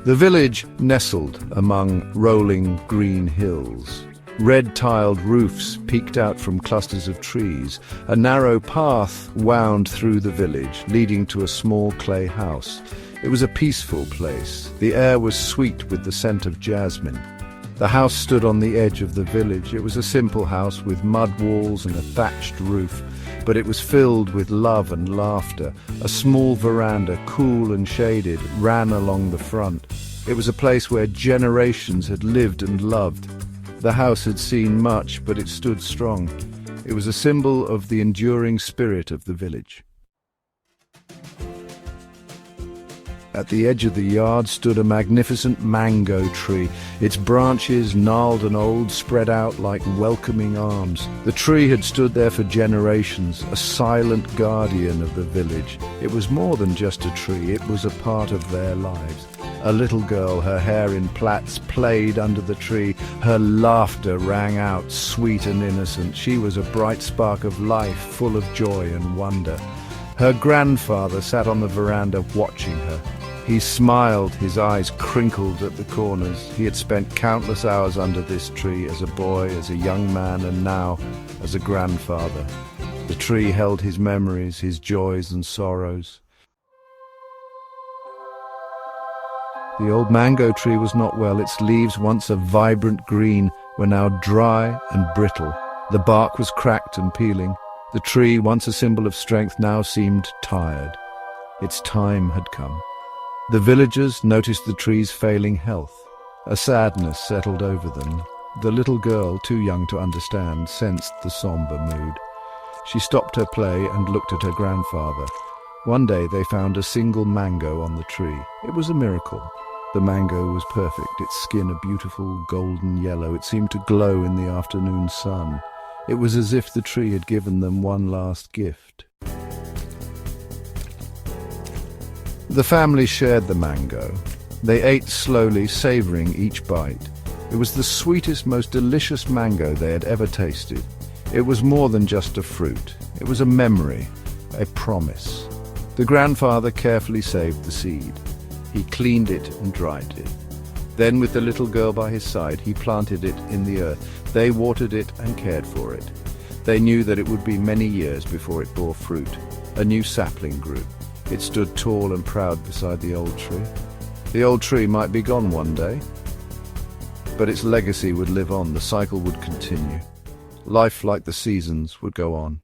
The village nestled among rolling green hills. Red-tiled roofs peeked out from clusters of trees. A narrow path wound through the village, leading to a small clay house. It was a peaceful place. The air was sweet with the scent of jasmine. The house stood on the edge of the village. It was a simple house with mud walls and a thatched roof, but it was filled with love and laughter. A small veranda, cool and shaded, ran along the front. It was a place where generations had lived and loved. The house had seen much, but it stood strong. It was a symbol of the enduring spirit of the village. At the edge of the yard stood a magnificent mango tree. Its branches, gnarled and old, spread out like welcoming arms. The tree had stood there for generations, a silent guardian of the village. It was more than just a tree, it was a part of their lives. A little girl, her hair in plaits, played under the tree. Her laughter rang out, sweet and innocent. She was a bright spark of life, full of joy and wonder. Her grandfather sat on the veranda watching her. He smiled, his eyes crinkled at the corners. He had spent countless hours under this tree as a boy, as a young man, and now as a grandfather. The tree held his memories, his joys and sorrows. The old mango tree was not well. Its leaves, once a vibrant green, were now dry and brittle. The bark was cracked and peeling. The tree, once a symbol of strength, now seemed tired. Its time had come. The villagers noticed the tree's failing health. A sadness settled over them. The little girl, too young to understand, sensed the somber mood. She stopped her play and looked at her grandfather. One day they found a single mango on the tree. It was a miracle. The mango was perfect, its skin a beautiful golden yellow. It seemed to glow in the afternoon sun. It was as if the tree had given them one last gift. The family shared the mango. They ate slowly, savoring each bite. It was the sweetest, most delicious mango they had ever tasted. It was more than just a fruit. It was a memory, a promise. The grandfather carefully saved the seed. He cleaned it and dried it. Then, with the little girl by his side, he planted it in the earth. They watered it and cared for it. They knew that it would be many years before it bore fruit. A new sapling grew. It stood tall and proud beside the old tree. The old tree might be gone one day, but its legacy would live on. The cycle would continue. Life, like the seasons, would go on.